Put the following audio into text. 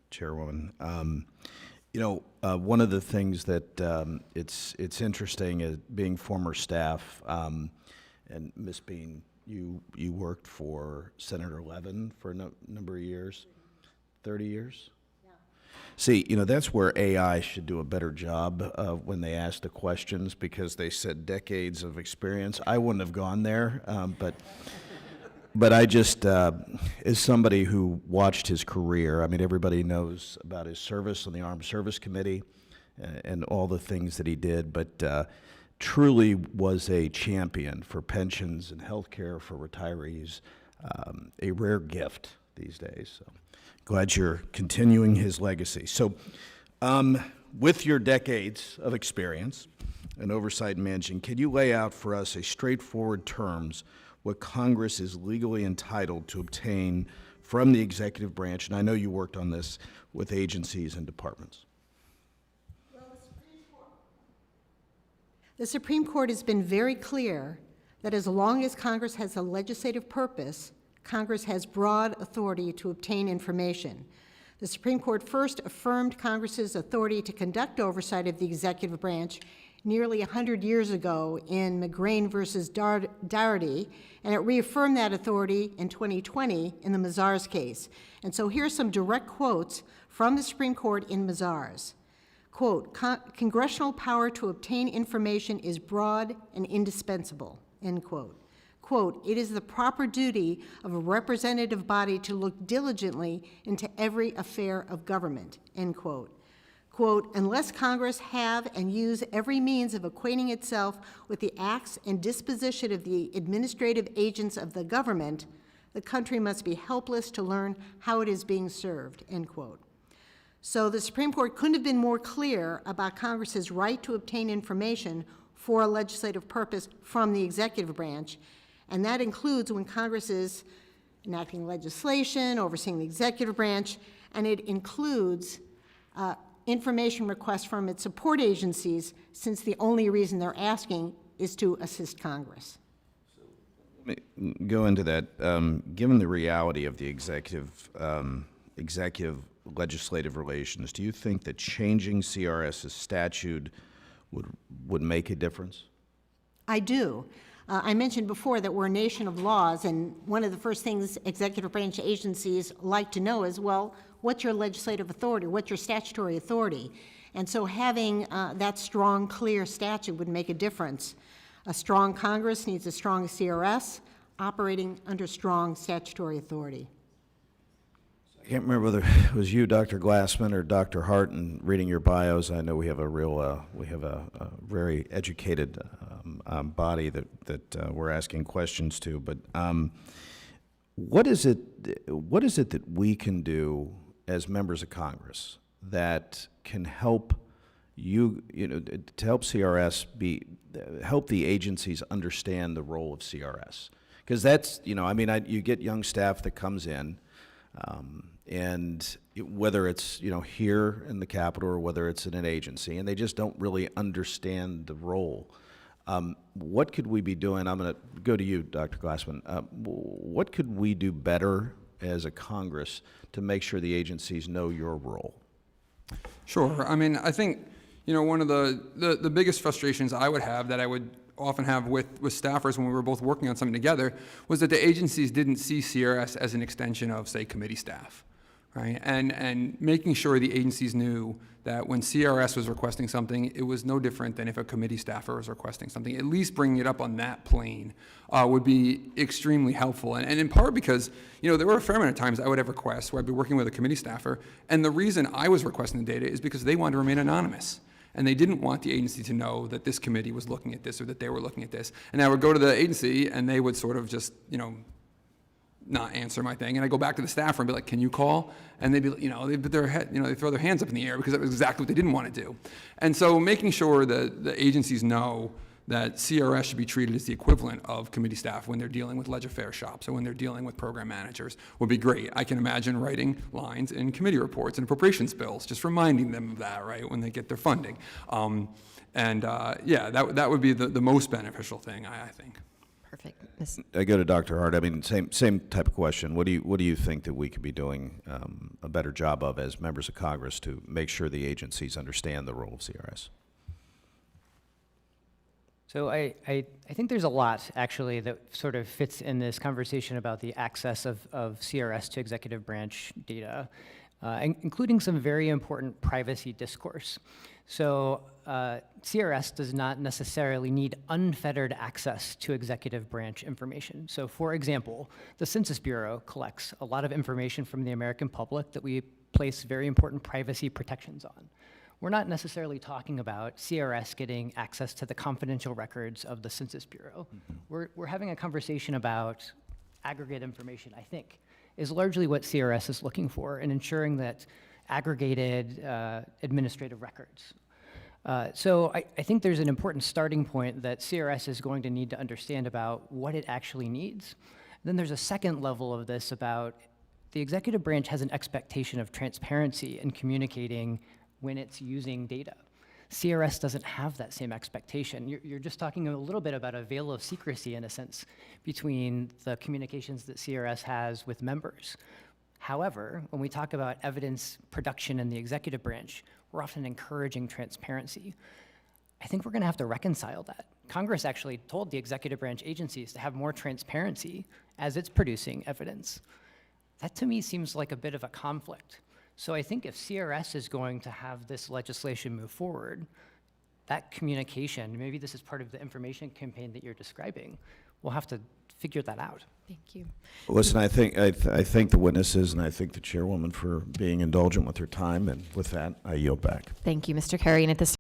Chairwoman. One of the things that it's interesting is being former staff, and Ms. Bean, you worked for Senator Levin for a number of years, 30 years? Yeah. See, that's where AI should do a better job when they ask the questions, because they said decades of experience. I wouldn't have gone there, but I just, as somebody who watched his career, I mean, everybody knows about his service on the Armed Service Committee and all the things that he did, but truly was a champion for pensions and health care for retirees, a rare gift these days. So glad you're continuing his legacy. So with your decades of experience and oversight in managing, can you lay out for us a straightforward terms what Congress is legally entitled to obtain from the executive branch? And I know you worked on this with agencies and departments. Well, the Supreme Court has been very clear that as long as Congress has a legislative purpose, Congress has broad authority to obtain information. The Supreme Court first affirmed Congress's authority to conduct oversight of the executive branch nearly 100 years ago in McGrain versus Doherty, and it reaffirmed that authority in 2020 in the Mazars case. And so here's some direct quotes from the Supreme Court in Mazars. Quote, congressional power to obtain information is broad and indispensable, end quote. Quote, it is the proper duty of a representative body to look diligently into every affair of government, end quote. Quote, unless Congress have and use every means of acquainting itself with the acts and disposition of the administrative agents of the government, the country must be helpless to learn how it is being served, end quote. So the Supreme Court couldn't have been more clear about Congress's right to obtain information for a legislative purpose from the executive branch, and that includes when Congress is enacting legislation, overseeing the executive branch, and it includes information requests from its support agencies, since the only reason they're asking is to assist Congress. So let me go into that. Given the reality of the executive legislative relations, do you think that changing CRS's statute would make a difference? I do. I mentioned before that we're a nation of laws, and one of the first things executive branch agencies like to know is, well, what's your legislative authority? What's your statutory authority? And so having that strong, clear statute would make a difference. A strong Congress needs a strong CRS operating under strong statutory authority. I can't remember whether it was you, Dr. Glassman, or Dr. Hart, and reading your bios. I know we have a real, a very educated body that we're asking questions to. But what is it that we can do as members of Congress that can help to help CRS help the agencies understand the role of CRS? Because that's, you get young staff that comes in. And whether it's here in the Capitol or whether it's in an agency, and they just don't really understand the role. What could we be doing? I'm going to go to you, Dr. Glassman. What could we do better as a Congress to make sure the agencies know your role? Sure. I mean, I think one of the biggest frustrations I would have, that I would often have with staffers when we were both working on something together, was that the agencies didn't see CRS as an extension of, say, committee staff, right? And making sure the agencies knew that when CRS was requesting something, it was no different than if a committee staffer was requesting something. At least bringing it up on that plane would be extremely helpful. And in part because, there were a fair amount of times I would have requests where I'd be working with a committee staffer, and the reason I was requesting the data is because they wanted to remain anonymous. And they didn't want the agency to know that this committee was looking at this or that they were looking at this. And I would go to the agency and they would sort of just, not answer my thing. And I go back to the staffer and be like, can you call? And they'd be, they put their head, they throw their hands up in the air because that was exactly what they didn't want to do. And so making sure that the agencies know that CRS should be treated as the equivalent of committee staff when they're dealing with legislative shops or when they're dealing with program managers would be great. I can imagine writing lines in committee reports and appropriations bills, just reminding them of that, right, when they get their funding. Yeah, that would be the most beneficial thing, I think. Perfect. Ms. I go to Dr. Hart. I mean, same type of question. What do you think that we could be doing a better job of as members of Congress to make sure the agencies understand the role of CRS? So I think there's a lot, actually, that sort of fits in this conversation about the access of CRS to executive branch data, including some very important privacy discourse. So CRS does not necessarily need unfettered access to executive branch information. So for example, the Census Bureau collects a lot of information from the American public that we place very important privacy protections on. We're not necessarily talking about CRS getting access to the confidential records of the Census Bureau. We're having a conversation about aggregate information, I think, is largely what CRS is looking for in ensuring that aggregated administrative records. So I think there's an important starting point that CRS is going to need to understand about what it actually needs. Then there's a second level of this about the executive branch has an expectation of transparency in communicating when it's using data. CRS doesn't have that same expectation. You're just talking a little bit about a veil of secrecy, in a sense, between the communications that CRS has with members. However, when we talk about evidence production in the executive branch, we're often encouraging transparency. I think we're going to have to reconcile that. Congress actually told the executive branch agencies to have more transparency as it's producing evidence. That to me seems like a bit of a conflict. So I think if CRS is going to have this legislation move forward, that communication, maybe this is part of the information campaign that you're describing, we'll have to figure that out. Thank you. Listen, I thank the witnesses, and I thank the chairwoman for being indulgent with her time, and with that, I yield back. Thank you, Mr. Carey. And at this